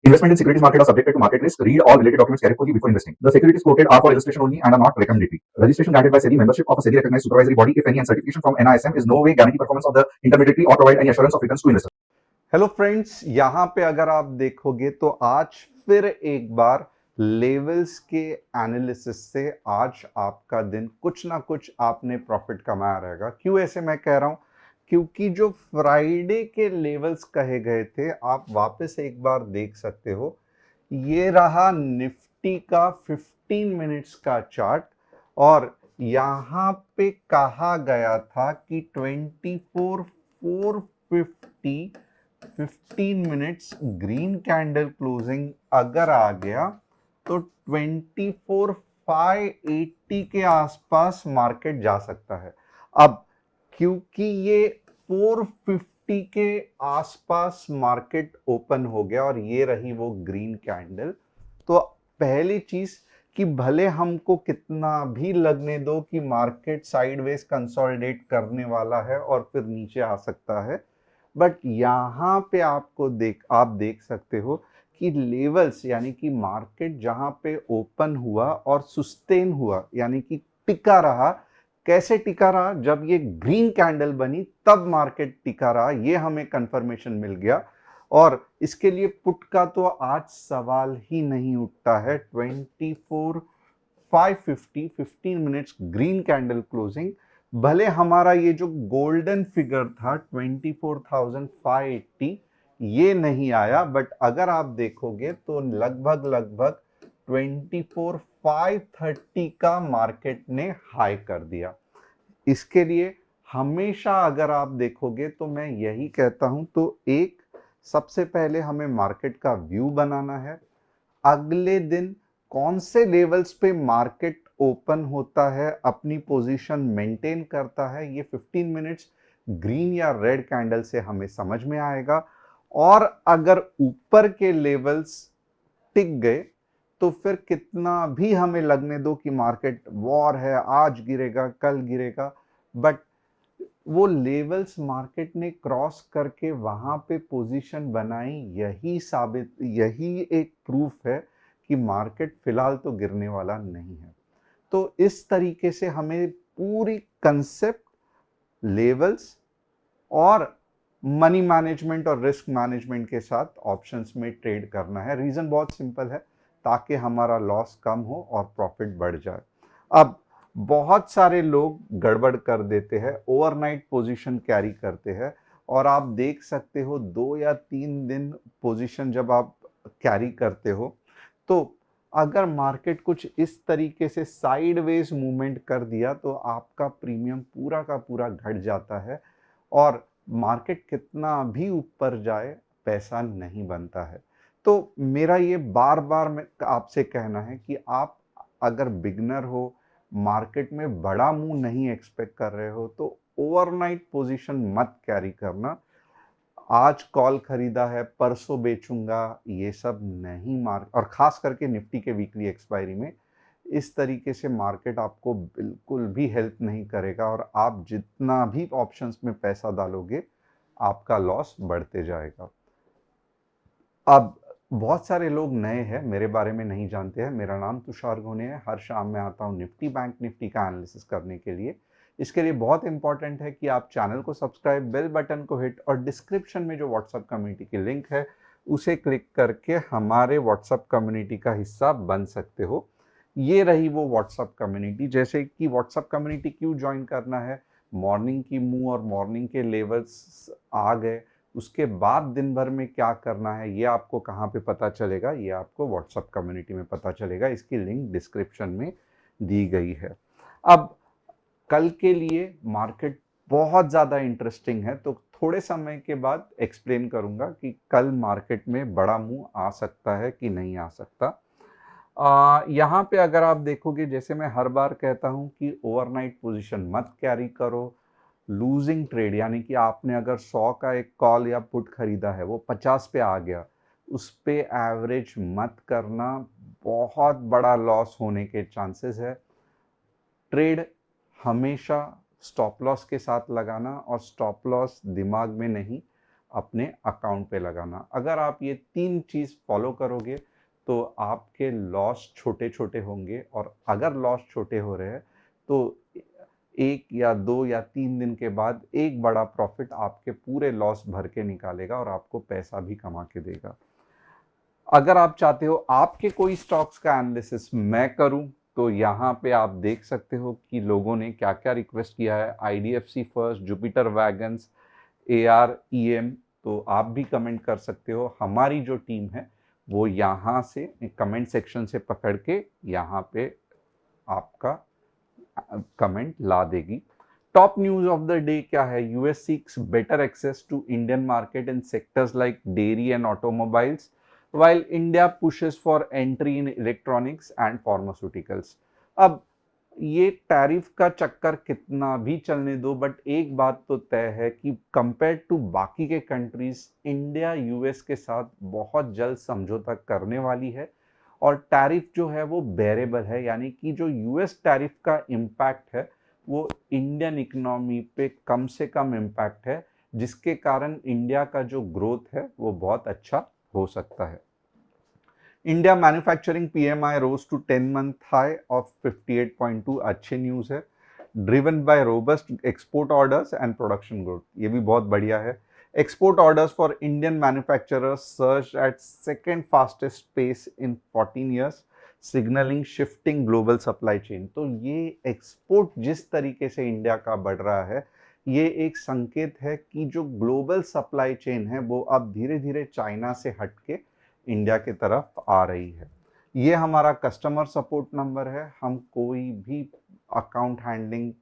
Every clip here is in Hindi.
Investment in securities market are subjected to market risk. Read all related documents carefully before investing. The securities quoted are for illustration only and are not recommendatory. Registration granted by SEBI. Membership of a SEBI recognized supervisory body, if any, and certification from NISM is no way guarantee performance of the intermediary or provide any assurance of returns to investors. Hello friends, यहाँ पे अगर आप देखोगे तो आज फिर एक बार लेवल्स के एनालिसिस से आज आपका दिन कुछ ना कुछ आपने प्रॉफिट कमाया रहेगा। क्यों ऐसे मैं कह रहा हूँ? क्योंकि जो फ्राइडे के लेवल्स कहे गए थे आप वापस एक बार देख सकते हो। ये रहा निफ्टी का 15 मिनट्स का चार्ट और यहाँ पे कहा गया था कि 24,450 15 मिनट्स ग्रीन कैंडल क्लोजिंग अगर आ गया तो 24,580 के आसपास मार्केट जा सकता है। अब क्योंकि ये 450 के आसपास मार्केट ओपन हो गया और ये रही वो ग्रीन कैंडल, तो पहली चीज कि भले हमको कितना भी लगने दो कि मार्केट साइडवेज कंसोलिडेट करने वाला है और फिर नीचे आ सकता है, बट यहां पे आप देख सकते हो कि लेवल्स यानी कि मार्केट जहां पे ओपन हुआ और सस्टेन हुआ यानी कि टिका रहा। कैसे टिका रहा? जब ये ग्रीन कैंडल बनी तब मार्केट टिका रहा, ये हमें कंफर्मेशन मिल गया। और इसके लिए पुट का तो आज सवाल ही नहीं उठता है। 24,550 15 मिनट्स ग्रीन कैंडल क्लोजिंग, भले हमारा ये जो गोल्डन फिगर था 24,580 ये नहीं आया, बट अगर आप देखोगे तो लगभग 24,530 का मार्केट ने हाई कर दिया। इसके लिए हमेशा अगर आप देखोगे तो मैं यही कहता हूं, तो एक सबसे पहले हमें मार्केट का व्यू बनाना है। अगले दिन कौन से लेवल्स पे मार्केट ओपन होता है, अपनी पोजीशन मेंटेन करता है, ये 15 मिनट्स ग्रीन या रेड कैंडल से हमें समझ में आएगा। और अगर ऊपर के लेवल्स टिक गए तो फिर कितना भी हमें लगने दो कि मार्केट वॉर है, आज गिरेगा कल गिरेगा, बट वो लेवल्स मार्केट ने क्रॉस करके वहां पे पोजीशन बनाई, यही एक प्रूफ है कि मार्केट फिलहाल तो गिरने वाला नहीं है। तो इस तरीके से हमें पूरी कंसेप्ट, लेवल्स और मनी मैनेजमेंट और रिस्क मैनेजमेंट के साथ ऑप्शंस में ट्रेड करना है। रीजन बहुत सिंपल है, ताकि हमारा लॉस कम हो और प्रॉफिट बढ़ जाए। अब बहुत सारे लोग गड़बड़ कर देते हैं, ओवरनाइट पोजीशन कैरी करते हैं, और आप देख सकते हो 2 या 3 दिन पोजीशन जब आप कैरी करते हो तो अगर मार्केट कुछ इस तरीके से साइडवेज मूवमेंट कर दिया तो आपका प्रीमियम पूरा का पूरा घट जाता है और मार्केट कितना भी ऊपर जाए पैसा नहीं बनता है। तो मेरा ये बार बार आपसे कहना है कि आप अगर बिगनर हो, मार्केट में बड़ा मूव नहीं एक्सपेक्ट कर रहे हो, तो ओवरनाइट पोजीशन मत कैरी करना। आज कॉल खरीदा है परसों बेचूंगा, ये सब नहीं। और खास करके निफ्टी के वीकली एक्सपायरी में इस तरीके से मार्केट आपको बिल्कुल भी हेल्प नहीं करेगा और आप जितना भी ऑप्शंस में पैसा डालोगे आपका लॉस बढ़ते जाएगा। अब बहुत सारे लोग नए हैं, मेरे बारे में नहीं जानते हैं। मेरा नाम तुषार घोने है। हर शाम मैं आता हूँ निफ्टी बैंक निफ्टी का एनालिसिस करने के लिए। इसके लिए बहुत इंपॉर्टेंट है कि आप चैनल को सब्सक्राइब, बेल बटन को हिट और डिस्क्रिप्शन में जो व्हाट्सएप कम्युनिटी की लिंक है उसे क्लिक करके हमारे व्हाट्सएप कम्युनिटी का हिस्सा बन सकते हो। ये रही वो व्हाट्सएप कम्युनिटी। जैसे कि व्हाट्सएप कम्युनिटी क्यों ज्वाइन करना है, मॉर्निंग की मूव और मॉर्निंग के लेवल्स आ गए, उसके बाद दिन भर में क्या करना है ये आपको कहाँ पे पता चलेगा, ये आपको व्हाट्सएप कम्युनिटी में पता चलेगा। इसकी लिंक डिस्क्रिप्शन में दी गई है। अब कल के लिए मार्केट बहुत ज़्यादा इंटरेस्टिंग है, तो थोड़े समय के बाद एक्सप्लेन करूंगा कि कल मार्केट में बड़ा मूव आ सकता है कि नहीं आ सकता। यहाँ पे अगर आप देखोगे, जैसे मैं हर बार कहता हूँ कि ओवरनाइट पोजीशन मत कैरी करो। लूजिंग ट्रेड यानी कि आपने अगर 100 का एक कॉल या पुट खरीदा है, वो 50 पे आ गया, उस पे एवरेज मत करना, बहुत बड़ा लॉस होने के चांसेस है। ट्रेड हमेशा स्टॉप लॉस के साथ लगाना, और स्टॉप लॉस दिमाग में नहीं, अपने अकाउंट पे लगाना। अगर आप ये 3 चीज़ फॉलो करोगे तो आपके लॉस छोटे-छोटे होंगे, और अगर लॉस छोटे हो रहे हैं तो 1 या 2 या 3 दिन के बाद एक बड़ा प्रॉफ़िट आपके पूरे लॉस भर के निकालेगा और आपको पैसा भी कमा के देगा। अगर आप चाहते हो आपके कोई स्टॉक्स का एनालिसिस मैं करूं, तो यहाँ पे आप देख सकते हो कि लोगों ने क्या क्या रिक्वेस्ट किया है। IDFC first, Jupiter wagons, AREM, तो आप भी कमेंट कर सकते हो। हमारी जो टीम है वो यहाँ से कमेंट सेक्शन से पकड़ के यहाँ पे आपका कमेंट ला देगी। Top news of the day क्या है? US seeks better access to Indian market in sectors like dairy and automobiles, while India pushes for entry in electronics and pharmaceuticals। अब ये टैरिफ का चक्कर कितना भी चलने दो, बट एक बात तो तय है कि कंपेयर टू बाकी के कंट्रीज, इंडिया यूएस के साथ बहुत जल्द समझौता करने वाली है, और टैरिफ जो है वो बेरेबल है, यानी कि जो यूएस टैरिफ का इम्पैक्ट है वो इंडियन इकोनॉमी पे कम से कम इम्पैक्ट है, जिसके कारण इंडिया का जो ग्रोथ है वो बहुत अच्छा हो सकता है। India manufacturing PMI rose to 10-month high of 58.2, अच्छे न्यूज है। Driven by robust export orders and production growth, ये भी बहुत बढ़िया है। Export orders for Indian manufacturers surge at second fastest pace in 14 years, signalling shifting global supply chain. तो ये एक्सपोर्ट जिस तरीके से इंडिया का बढ़ रहा है, ये एक संकेत है कि जो ग्लोबल सप्लाई चेन है वो अब धीरे धीरे चाइना से हटके इंडिया की तरफ आ रही है। ये हमारा कस्टमर सपोर्ट नंबर है। हम कोई भी अकाउंट हैंडलिंग,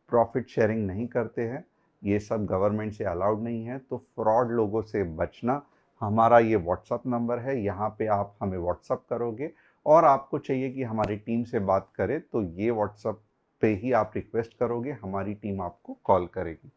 प्रॉफिट शेयरिंग नहीं करते हैं, ये सब गवर्नमेंट से अलाउड नहीं है। तो फ्रॉड लोगों से बचना, हमारा ये व्हाट्सअप नंबर है, यहाँ पे आप हमें व्हाट्सअप करोगे, और आपको चाहिए कि हमारी टीम से बात करें तो ये व्हाट्सअप पे ही आप रिक्वेस्ट करोगे, हमारी टीम आपको कॉल करेगी।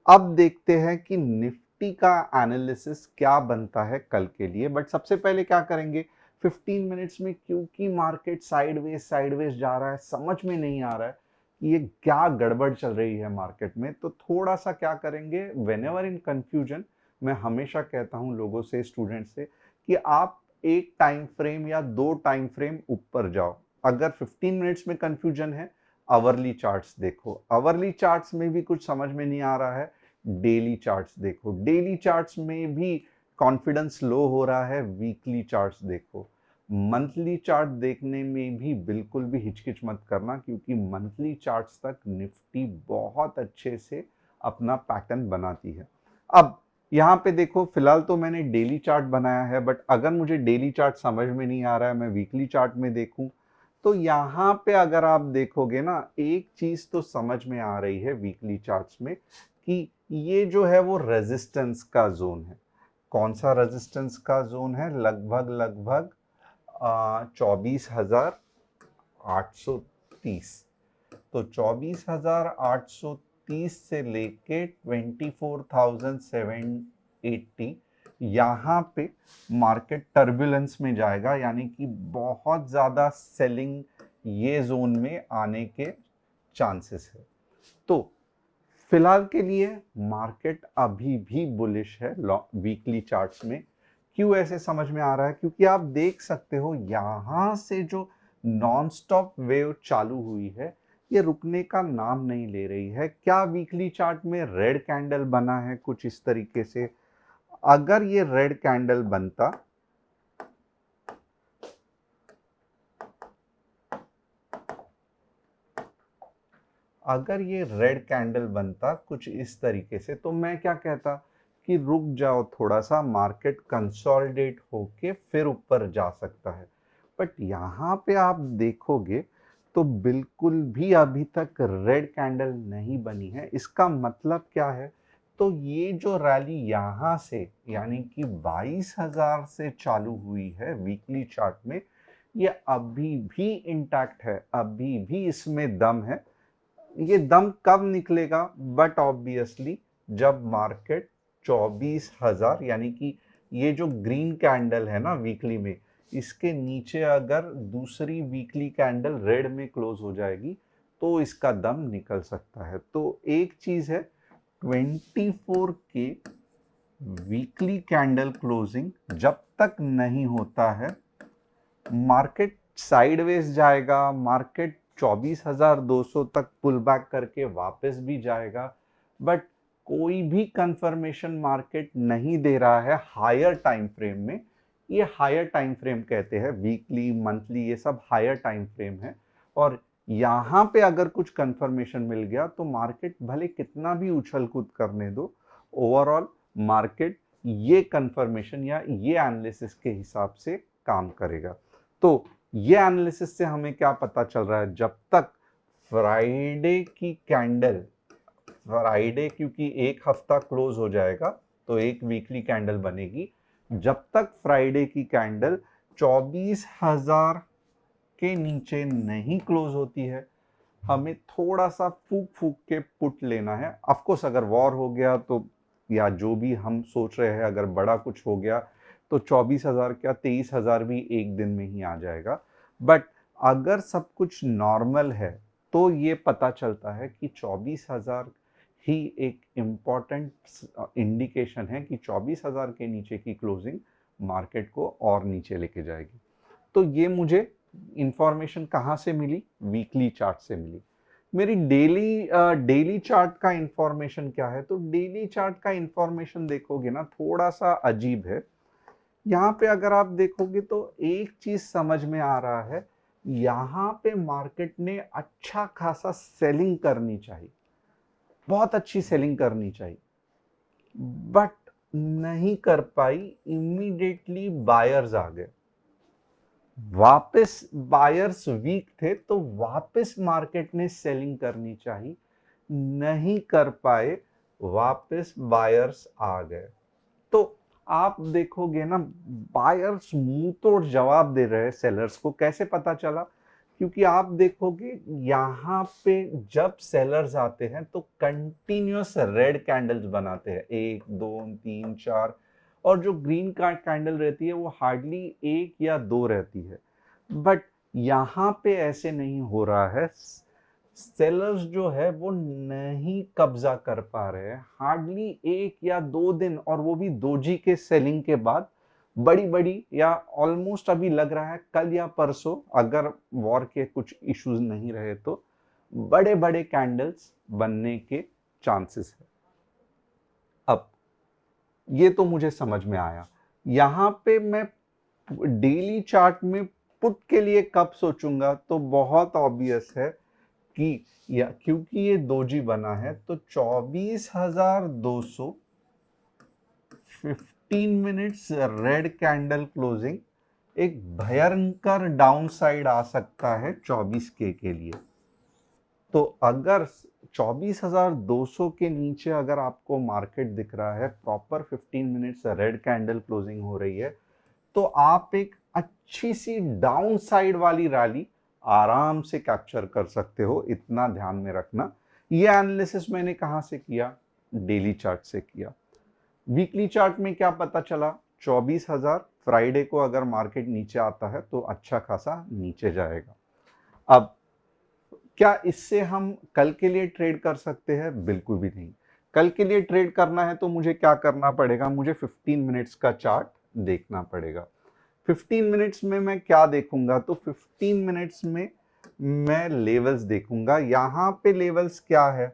अब देखते हैं कि निफ्टी का एनालिसिस क्या बनता है कल के लिए, बट सबसे पहले क्या करेंगे 15 मिनट्स में, क्योंकि मार्केट साइडवेज जा रहा है, समझ में नहीं आ रहा है कि ये क्या गड़बड़ चल रही है मार्केट में। तो थोड़ा सा क्या करेंगे, व्हेनेवर इन कंफ्यूजन, मैं हमेशा कहता हूं लोगों से, स्टूडेंट से, कि आप एक टाइम फ्रेम या 2 टाइम फ्रेम ऊपर जाओ। अगर 15 मिनट्स में कंफ्यूजन है, आवरली चार्ट्स देखो। आवरली चार्ट्स में भी कुछ समझ में नहीं आ रहा है, डेली चार्ट्स देखो। डेली चार्ट्स में भी कॉन्फिडेंस लो हो रहा है, वीकली चार्ट्स देखो। मंथली चार्ट देखने में भी बिल्कुल भी हिचकिच मत करना, क्योंकि मंथली चार्ट्स तक निफ्टी बहुत अच्छे से अपना पैटर्न बनाती है। अब यहाँ पे देखो, फिलहाल तो मैंने डेली चार्ट बनाया है, बट अगर मुझे डेली चार्ट समझ में नहीं आ रहा है, मैं वीकली चार्ट में देखूं, तो यहाँ पे अगर आप देखोगे ना, एक चीज तो समझ में आ रही है वीकली चार्ट्स में, कि ये जो है वो रेजिस्टेंस का जोन है। कौन सा रेजिस्टेंस का जोन है? लगभग 24,830। तो 24,830 से लेके 24,780, यहाँ पे मार्केट टर्बुलेंस में जाएगा, यानी कि बहुत ज़्यादा सेलिंग ये जोन में आने के चांसेस है। तो फिलहाल के लिए मार्केट अभी भी बुलिश है वीकली चार्ट्स में। क्यों ऐसे समझ में आ रहा है? क्योंकि आप देख सकते हो यहां से जो नॉन स्टॉप वेव चालू हुई है, ये रुकने का नाम नहीं ले रही है। क्या वीकली चार्ट में रेड कैंडल बना है कुछ इस तरीके से? अगर ये रेड कैंडल बनता, अगर ये रेड कैंडल बनता कुछ इस तरीके से, तो मैं क्या कहता कि रुक जाओ थोड़ा सा, मार्केट कंसोलिडेट होके फिर ऊपर जा सकता है। बट यहाँ पे आप देखोगे तो बिल्कुल भी अभी तक रेड कैंडल नहीं बनी है। इसका मतलब क्या है? तो ये जो रैली यहाँ से, यानी कि 22,000 से चालू हुई है वीकली चार्ट में, ये अभी भी इंटैक्ट है, अभी भी इसमें दम है। ये दम कब निकलेगा? बट ऑब्वियसली जब मार्केट 24,000, यानी कि ये जो ग्रीन कैंडल है ना वीकली में, इसके नीचे अगर दूसरी वीकली कैंडल रेड में क्लोज हो जाएगी तो इसका दम निकल सकता है। तो एक चीज है, 24 के वीकली कैंडल क्लोजिंग जब तक नहीं होता है, मार्केट साइडवेज जाएगा, मार्केट 24,200 तक पुल बैक करके वापस भी जाएगा, बट कोई भी कंफर्मेशन मार्केट नहीं दे रहा है हायर टाइम फ्रेम में। ये हायर टाइम फ्रेम कहते हैं, वीकली, मंथली, ये सब हायर टाइम फ्रेम है। और यहाँ पे अगर कुछ कंफर्मेशन मिल गया तो मार्केट भले कितना भी उछल कूद करने दो, ओवरऑल मार्केट ये कंफर्मेशन या ये एनालिसिस के हिसाब से काम करेगा। तो ये एनालिसिस से हमें क्या पता चल रहा है, जब तक फ्राइडे की कैंडल, फ्राइडे क्योंकि एक हफ्ता क्लोज हो जाएगा तो एक वीकली कैंडल बनेगी, जब तक फ्राइडे की कैंडल 24,000 के नीचे नहीं क्लोज होती है, हमें थोड़ा सा फूक फूक के पुट लेना है। ऑफ कोर्स अगर वॉर हो गया तो, या जो भी हम सोच रहे हैं अगर बड़ा कुछ हो गया तो 24,000 क्या 23,000 भी एक दिन में ही आ जाएगा। बट अगर सब कुछ नॉर्मल है तो ये पता चलता है कि 24,000 ही एक इम्पॉर्टेंट इंडिकेशन है कि 24,000 के नीचे की क्लोजिंग मार्केट को और नीचे लेके जाएगी। तो ये मुझे इंफॉर्मेशन कहाँ से मिली? वीकली चार्ट से मिली। मेरी डेली चार्ट का इंफॉर्मेशन क्या है? तो डेली चार्ट का इंफॉर्मेशन देखोगे ना, थोड़ा सा अजीब है। यहाँ पे अगर आप देखोगे तो एक चीज समझ में आ रहा है, यहाँ पे मार्केट ने अच्छा खासा सेलिंग करनी चाहिए, बहुत अच्छी सेलिंग करनी चाहिए, बट नहीं कर पाई। इमीडिएटली बायर्स आ गए, वापस बायर्स वीक थे तो वापस मार्केट ने सेलिंग करनी चाहिए, नहीं कर पाए, वापस बायर्स आ गए। तो आप देखोगे ना, बायर्स मुंह तोड़ जवाब दे रहे हैं सेलर्स को। कैसे पता चला? क्योंकि आप देखोगे यहाँ पे जब सेलर्स आते हैं तो कंटिन्यूअस रेड कैंडल्स बनाते हैं, 1 2 3 4, और जो ग्रीन कैंडल रहती है वो हार्डली 1 या 2 रहती है। बट यहाँ पे ऐसे नहीं हो रहा है, सेलर्स जो है वो नहीं कब्जा कर पा रहे हैं, हार्डली 1 या 2 दिन, और वो भी दोजी के सेलिंग के बाद बड़ी बड़ी, या ऑलमोस्ट अभी लग रहा है कल या परसों, अगर वॉर के कुछ इश्यूज नहीं रहे तो बड़े बड़े कैंडल्स बनने के चांसेस है। अब ये तो मुझे समझ में आया। यहाँ पे मैं डेली चार्ट में पुट के लिए कब सोचूंगा? तो बहुत ऑब्वियस है कि या क्योंकि ये दोजी बना है तो 24,200 15 मिनट्स रेड कैंडल क्लोजिंग एक भयंकर डाउन साइड आ सकता है 24K के लिए। तो अगर 24,200 के नीचे अगर आपको मार्केट दिख रहा है, proper 15 minutes red candle closing हो रही है, तो आप एक अच्छी सी डाउन साइड वाली रैली आराम से कैप्चर कर सकते हो। इतना ध्यान में रखना। ये एनालिसिस मैंने कहां से किया? डेली चार्ट से किया। वीकली चार्ट में क्या पता चला? 24,000 फ्राइडे को अगर मार्केट नीचे आता है तो अच्छा खासा नीचे जाएगा। अब क्या इससे हम कल के लिए ट्रेड कर सकते हैं? बिल्कुल भी नहीं। कल के लिए ट्रेड करना है तो मुझे क्या करना पड़ेगा? मुझे 15 मिनट्स का चार्ट देखना पड़ेगा। 15 मिनट्स में मैं क्या देखूंगा? तो 15 मिनट्स में मैं लेवल्स देखूंगा। यहाँ पे लेवल्स क्या है?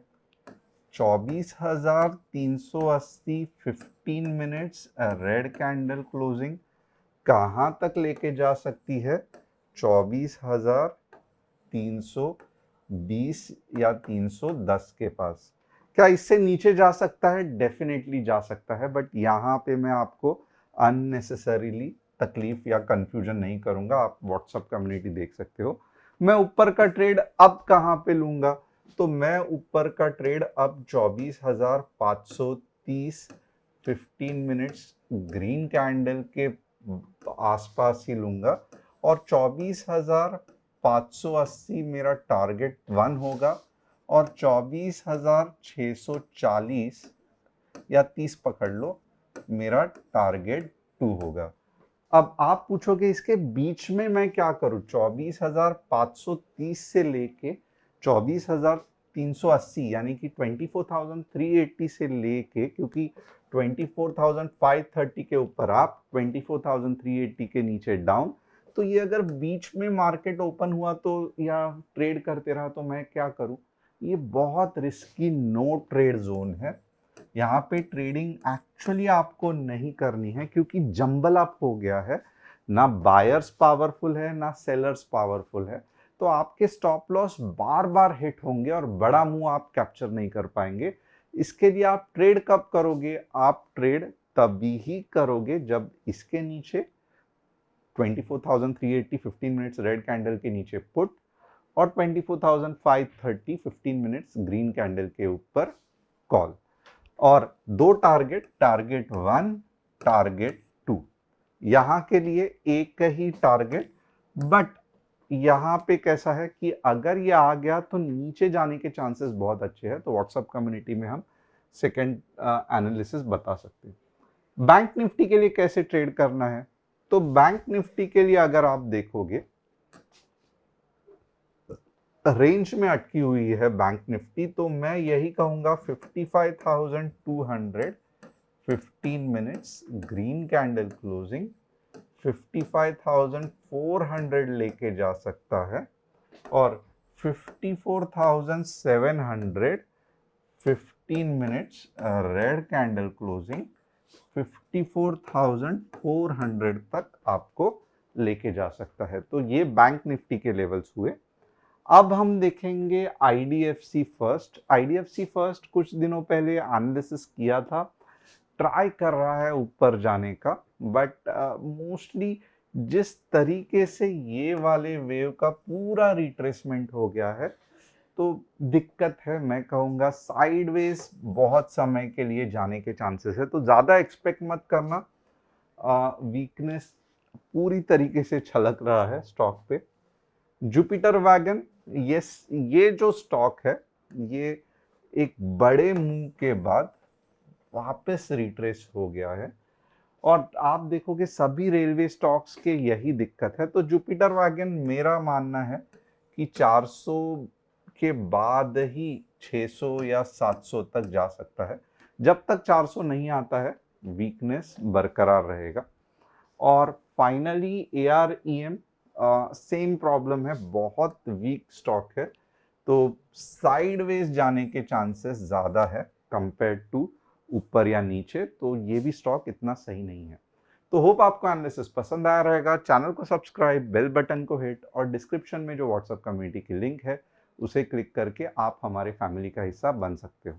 24,380 15 मिनट्स रेड कैंडल क्लोजिंग कहाँ तक लेके जा सकती है? 24,320 या 310 के पास। क्या इससे नीचे जा सकता है? डेफिनेटली जा सकता है, बट यहाँ पे मैं आपको अननेसेसरीली तकलीफ या कंफ्यूजन नहीं करूंगा। आप व्हाट्सएप कम्युनिटी देख सकते हो। मैं ऊपर का ट्रेड अब कहाँ पे लूंगा? तो मैं ऊपर का ट्रेड अब 24,530 15 मिनट्स ग्रीन कैंडल के आसपास ही लूंगा, और 24,580 मेरा टारगेट 1 होगा, और 24,640 या 30 पकड़ लो, मेरा टारगेट 2 होगा। अब आप पूछोगे इसके बीच में मैं क्या करूं? 24,530 से लेके 24,000 380 यानी कि 24,380 से लेके, क्योंकि 24,530 के ऊपर आप, 24,380 के नीचे डाउन, तो ये अगर बीच में मार्केट ओपन हुआ तो या ट्रेड करते रहा तो मैं क्या करूं? ये बहुत रिस्की नो ट्रेड जोन है। यहाँ पे ट्रेडिंग एक्चुअली आपको नहीं करनी है, क्योंकि जंबल अप हो गया है, ना बायर्स पावरफुल है ना सेलर्स पावरफुल है। तो आपके स्टॉप लॉस बार बार हिट होंगे और बड़ा मूव आप कैप्चर नहीं कर पाएंगे। इसके लिए आप ट्रेड कब करोगे? आप ट्रेड तभी ही करोगे जब इसके नीचे 24,380 15 मिनट्स रेड कैंडल के नीचे पुट और 24,530 15 मिनट्स ग्रीन कैंडल के ऊपर कॉल। और दो टारगेट, टारगेट 1, टारगेट 2, यहां के लिए एक ही टारगेट। बट यहां पे कैसा है कि अगर ये आ गया तो नीचे जाने के चांसेस बहुत अच्छे हैं, तो व्हाट्सएप कम्युनिटी में हम सेकंड एनालिसिस बता सकते हैं। बैंक निफ्टी के लिए कैसे ट्रेड करना है? तो बैंक निफ्टी के लिए अगर आप देखोगे, रेंज में अटकी हुई है बैंक निफ्टी, तो मैं यही कहूंगा 55,200 15 मिनट्स ग्रीन कैंडल क्लोजिंग 55,400 लेके जा सकता है, और 54,700 15 मिनट्स रेड कैंडल क्लोजिंग 54,400 तक आपको लेके जा सकता है। तो ये बैंक निफ्टी के लेवल्स हुए। अब हम देखेंगे आईडीएफसी फर्स्ट। आईडीएफसी फर्स्ट कुछ दिनों पहले एनालिसिस किया था, ट्राई कर रहा है ऊपर जाने का, बट मोस्टली जिस तरीके से ये वाले वेव का पूरा रिट्रेसमेंट हो गया है, तो दिक्कत है। मैं कहूँगा साइडवेज बहुत समय के लिए जाने के चांसेस है, तो ज़्यादा एक्सपेक्ट मत करना। वीकनेस पूरी तरीके से छलक रहा है स्टॉक पे। जुपिटर वैगन, ये जो स्टॉक है, ये एक बड़े मूव के बाद वापस रिट्रेस हो गया है, और आप देखोगे सभी रेलवे स्टॉक्स के यही दिक्कत है। तो जुपिटर वैगन मेरा मानना है कि 400 के बाद ही 600 या 700 तक जा सकता है। जब तक 400 नहीं आता है वीकनेस बरकरार रहेगा। और फाइनली AREM, सेम प्रॉब्लम है, बहुत वीक स्टॉक है, तो साइडवेज जाने के चांसेस ज़्यादा है कंपेयर टू ऊपर या नीचे, तो ये भी स्टॉक इतना सही नहीं है। तो होप आपको एनालिसिस पसंद आया रहेगा। चैनल को सब्सक्राइब, बेल बटन को हिट, और डिस्क्रिप्शन में जो व्हाट्सएप कम्युनिटी की लिंक है उसे क्लिक करके आप हमारे फैमिली का हिस्सा बन सकते हो।